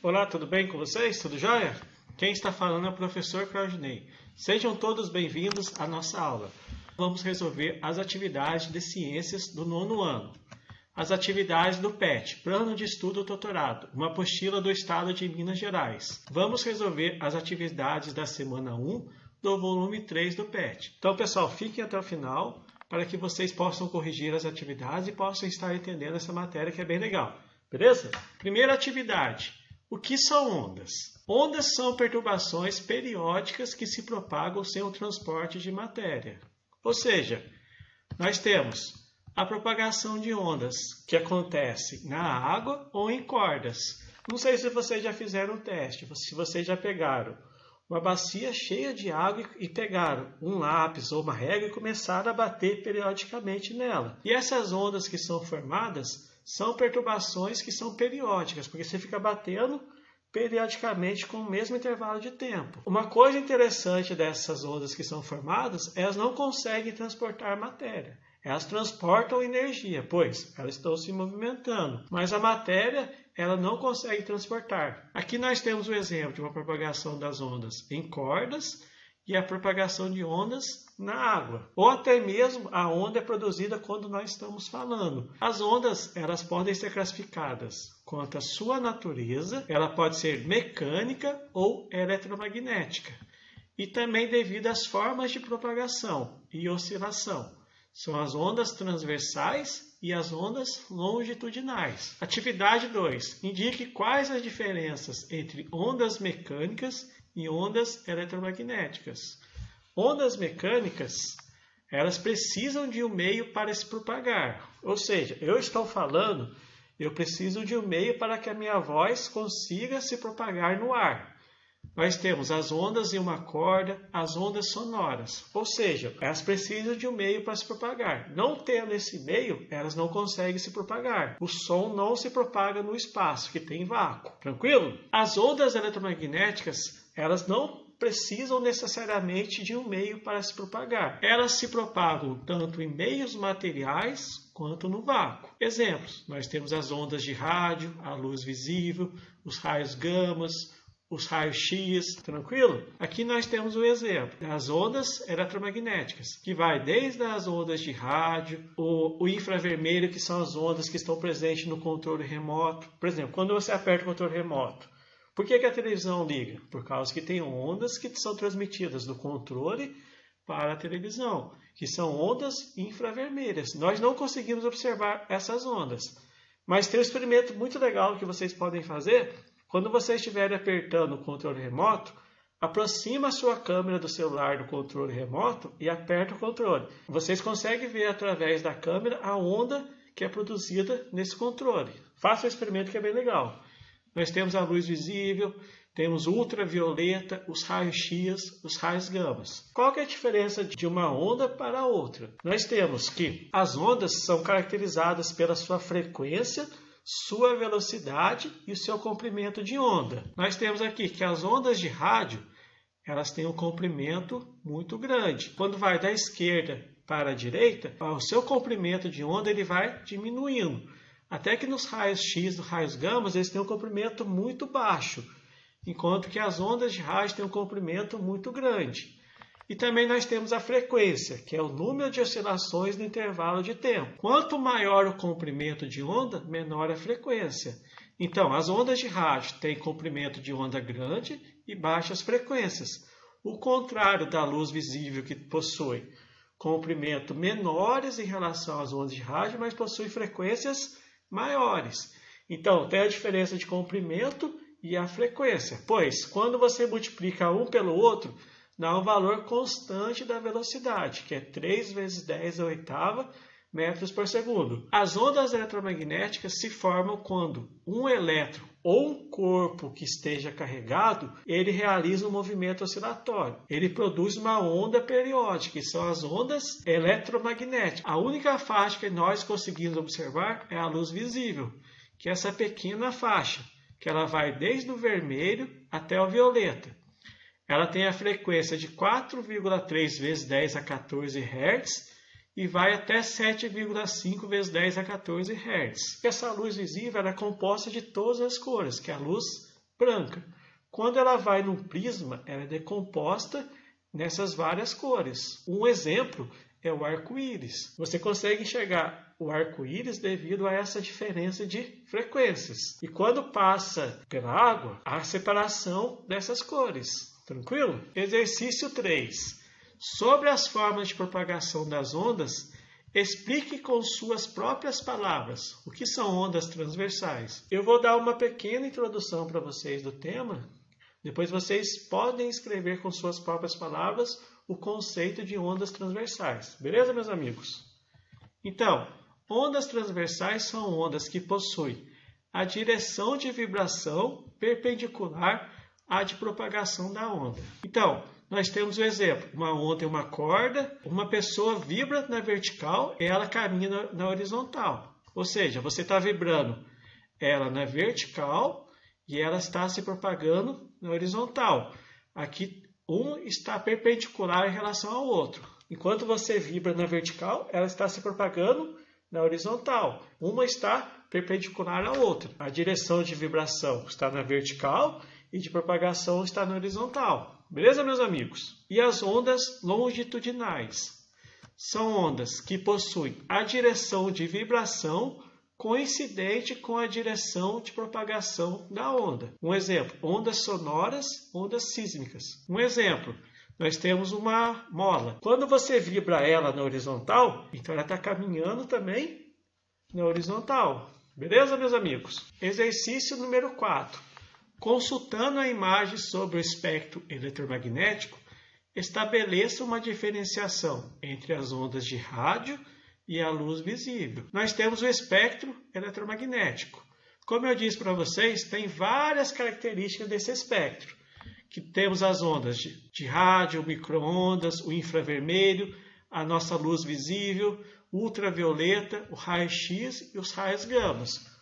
Olá, tudo bem com vocês? Tudo jóia? Quem está falando é o professor Claudinei. Sejam todos bem-vindos à nossa aula. Vamos resolver as atividades de ciências do nono ano. As atividades do PET, Plano de Estudo Doutorado, uma apostila do Estado de Minas Gerais. Vamos resolver as atividades da semana 1 do volume 3 do PET. Então, pessoal, fiquem até o final para que vocês possam corrigir as atividades e possam estar entendendo essa matéria que é bem legal. Beleza? Primeira atividade. O que são ondas? Ondas são perturbações periódicas que se propagam sem o transporte de matéria. Ou seja, nós temos a propagação de ondas que acontece na água ou em cordas. Não sei se vocês já fizeram o teste, se vocês já pegaram uma bacia cheia de água e pegaram um lápis ou uma régua e começaram a bater periodicamente nela. E essas ondas que são formadas são perturbações que são periódicas, porque você fica batendo periodicamente com o mesmo intervalo de tempo. Uma coisa interessante dessas ondas que são formadas é elas não conseguem transportar matéria. Elas transportam energia, pois elas estão se movimentando, mas a matéria ela não consegue transportar. Aqui nós temos o exemplo de uma propagação das ondas em cordas e a propagação de ondas na água. Ou até mesmo a onda é produzida quando nós estamos falando. As ondas elas podem ser classificadas quanto à sua natureza, ela pode ser mecânica ou eletromagnética. E também devido às formas de propagação e oscilação. São as ondas transversais e as ondas longitudinais. Atividade 2. Indique quais as diferenças entre ondas mecânicas e ondas eletromagnéticas. Ondas mecânicas, elas precisam de um meio para se propagar. Ou seja, eu estou falando, eu preciso de um meio para que a minha voz consiga se propagar no ar. Nós temos as ondas em uma corda, as ondas sonoras. Ou seja, elas precisam de um meio para se propagar. Não tendo esse meio, elas não conseguem se propagar. O som não se propaga no espaço, que tem vácuo. Tranquilo? As ondas eletromagnéticas, elas não precisam necessariamente de um meio para se propagar. Elas se propagam tanto em meios materiais quanto no vácuo. Exemplos, nós temos as ondas de rádio, a luz visível, os raios gamas, os raios X, tranquilo? Aqui nós temos o exemplo das ondas eletromagnéticas, que vai desde as ondas de rádio, o infravermelho, que são as ondas que estão presentes no controle remoto. Por exemplo, quando você aperta o controle remoto, por que a televisão liga? Por causa que tem ondas que são transmitidas do controle para a televisão, que são ondas infravermelhas. Nós não conseguimos observar essas ondas, mas tem um experimento muito legal que vocês podem fazer. Quando vocês estiverem apertando o controle remoto, aproxima a sua câmera do celular do controle remoto e aperta o controle. Vocês conseguem ver através da câmera a onda que é produzida nesse controle. Faça o experimento que é bem legal. Nós temos a luz visível, temos ultravioleta, os raios X, os raios gamas. Qual que é a diferença de uma onda para a outra? Nós temos que as ondas são caracterizadas pela sua frequência, sua velocidade e o seu comprimento de onda. Nós temos aqui que as ondas de rádio, elas têm um comprimento muito grande. Quando vai da esquerda para a direita, o seu comprimento de onda ele vai diminuindo. Até que nos raios X, nos raios gamas, eles têm um comprimento muito baixo, enquanto que as ondas de rádio têm um comprimento muito grande. E também nós temos a frequência, que é o número de oscilações no intervalo de tempo. Quanto maior o comprimento de onda, menor a frequência. Então, as ondas de rádio têm comprimento de onda grande e baixas frequências. O contrário da luz visível, que possui comprimento menores em relação às ondas de rádio, mas possui frequências maiores. Então, tem a diferença de comprimento e a frequência. Pois, quando você multiplica um pelo outro, dá um valor constante da velocidade, que é 3 vezes 10 a oitava metros por segundo. As ondas eletromagnéticas se formam quando um elétron ou um corpo que esteja carregado, ele realiza um movimento oscilatório. Ele produz uma onda periódica, que são as ondas eletromagnéticas. A única faixa que nós conseguimos observar é a luz visível, que é essa pequena faixa, que ela vai desde o vermelho até o violeta. Ela tem a frequência de 4,3 vezes 10 a 14 Hz e vai até 7,5 vezes 10 a 14 Hz. Essa luz visível é composta de todas as cores, que é a luz branca. Quando ela vai num prisma, ela é decomposta nessas várias cores. Um exemplo é o arco-íris. Você consegue enxergar o arco-íris devido a essa diferença de frequências. E quando passa pela água, há separação dessas cores. Tranquilo? Exercício 3. Sobre as formas de propagação das ondas, explique com suas próprias palavras o que são ondas transversais. Eu vou dar uma pequena introdução para vocês do tema. Depois vocês podem escrever com suas próprias palavras o conceito de ondas transversais. Beleza, meus amigos? Então, ondas transversais são ondas que possuem a direção de vibração perpendicular à de propagação da onda. Então, nós temos o exemplo, uma onda é uma corda, uma pessoa vibra na vertical e ela caminha na horizontal. Ou seja, você está vibrando ela na vertical e ela está se propagando na horizontal. Aqui, um está perpendicular em relação ao outro. Enquanto você vibra na vertical, ela está se propagando na horizontal. Uma está perpendicular à outra. A direção de vibração está na vertical e de propagação está na horizontal. Beleza, meus amigos? E as ondas longitudinais? São ondas que possuem a direção de vibração coincidente com a direção de propagação da onda. Um exemplo, ondas sonoras, ondas sísmicas. Um exemplo, nós temos uma mola. Quando você vibra ela na horizontal, então ela está caminhando também na horizontal. Beleza, meus amigos? Exercício número 4. Consultando a imagem sobre o espectro eletromagnético, estabeleça uma diferenciação entre as ondas de rádio e a luz visível. Nós temos o espectro eletromagnético. Como eu disse para vocês, tem várias características desse espectro. Que temos as ondas de rádio, micro-ondas, o infravermelho, a nossa luz visível, o ultravioleta, o raio-x e os raios gamas.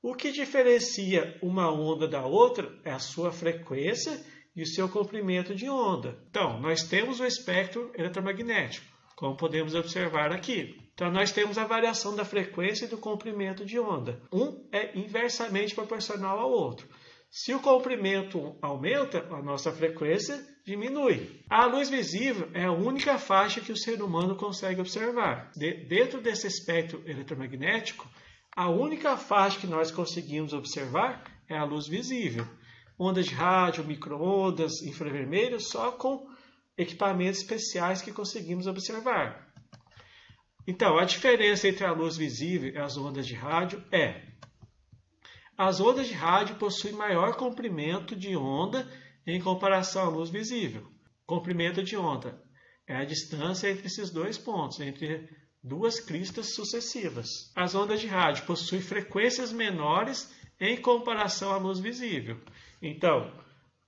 O que diferencia uma onda da outra é a sua frequência e o seu comprimento de onda. Então, nós temos o espectro eletromagnético, como podemos observar aqui. Então, nós temos a variação da frequência e do comprimento de onda. Um é inversamente proporcional ao outro. Se o comprimento aumenta, a nossa frequência diminui. A luz visível é a única faixa que o ser humano consegue observar. Dentro desse espectro eletromagnético, a única faixa que nós conseguimos observar é a luz visível. Ondas de rádio, micro-ondas, infravermelho, só com equipamentos especiais que conseguimos observar. Então, a diferença entre a luz visível e as ondas de rádio é: as ondas de rádio possuem maior comprimento de onda em comparação à luz visível. Comprimento de onda é a distância entre esses dois pontos, entre duas cristas sucessivas. As ondas de rádio possuem frequências menores em comparação à luz visível. Então,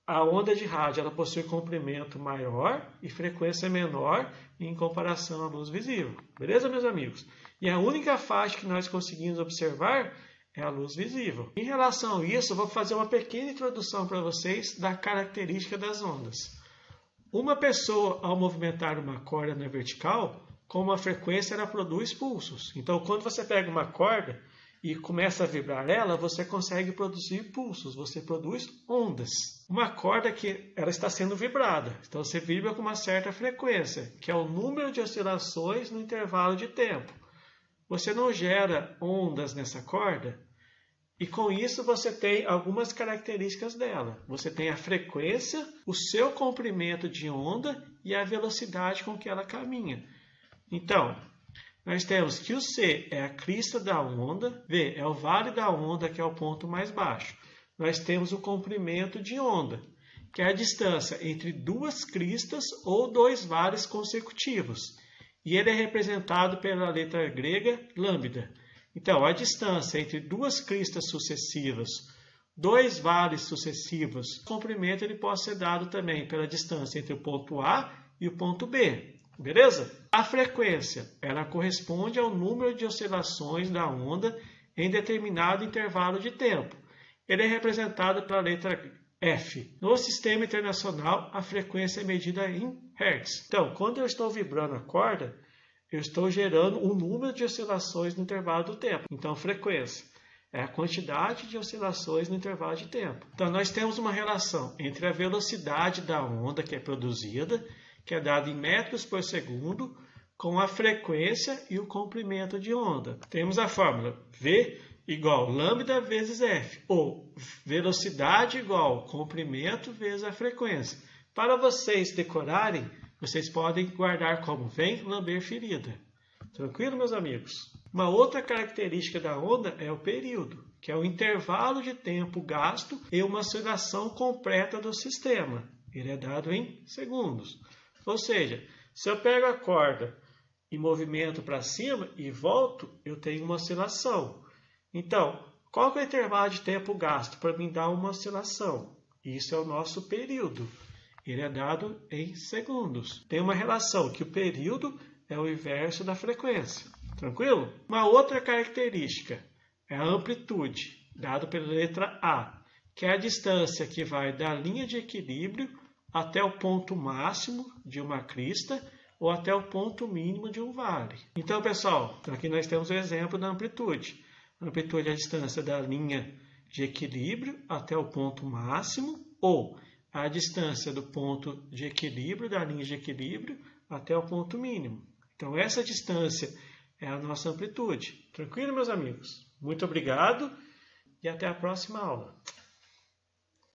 a onda de rádio ela possui comprimento maior e frequência menor em comparação à luz visível. Beleza, meus amigos? E a única faixa que nós conseguimos observar é a luz visível. Em relação a isso, eu vou fazer uma pequena introdução para vocês da característica das ondas. Uma pessoa, ao movimentar uma corda na vertical, com uma frequência, ela produz pulsos. Então, quando você pega uma corda e começa a vibrar ela, você consegue produzir pulsos, você produz ondas. Uma corda que ela está sendo vibrada, então você vibra com uma certa frequência, que é o número de oscilações no intervalo de tempo. Você não gera ondas nessa corda, e com isso você tem algumas características dela. Você tem a frequência, o seu comprimento de onda e a velocidade com que ela caminha. Então, nós temos que o C é a crista da onda, V é o vale da onda, que é o ponto mais baixo. Nós temos o comprimento de onda, que é a distância entre duas cristas ou dois vales consecutivos. E ele é representado pela letra grega lambda. Então, a distância entre duas cristas sucessivas, dois vales sucessivos, o comprimento ele pode ser dado também pela distância entre o ponto A e o ponto B. Beleza? A frequência, ela corresponde ao número de oscilações da onda em determinado intervalo de tempo. Ele é representado pela letra F. No sistema internacional, a frequência é medida em Hz. Então, quando eu estou vibrando a corda, eu estou gerando um número de oscilações no intervalo do tempo. Então, frequência É a quantidade de oscilações no intervalo de tempo. Então, nós temos uma relação entre a velocidade da onda que é produzida, que é dada em metros por segundo, com a frequência e o comprimento de onda. Temos a fórmula V igual lambda vezes F, ou velocidade igual comprimento vezes a frequência. Para vocês decorarem, vocês podem guardar como vem lamber ferida. Tranquilo, meus amigos? Uma outra característica da onda é o período, que é o intervalo de tempo gasto em uma oscilação completa do sistema. Ele é dado em segundos. Ou seja, se eu pego a corda e movimento para cima e volto, eu tenho uma oscilação. Então, qual que é o intervalo de tempo gasto para me dar uma oscilação? Isso é o nosso período. Ele é dado em segundos. Tem uma relação que o período é o inverso da frequência. Tranquilo? Uma outra característica é a amplitude, dado pela letra A, que é a distância que vai da linha de equilíbrio até o ponto máximo de uma crista ou até o ponto mínimo de um vale. Então, pessoal, aqui nós temos o exemplo da amplitude. A amplitude é a distância da linha de equilíbrio até o ponto máximo ou a distância do ponto de equilíbrio, da linha de equilíbrio, até o ponto mínimo. Então, essa distância é a nossa amplitude. Tranquilo, meus amigos? Muito obrigado e até a próxima aula.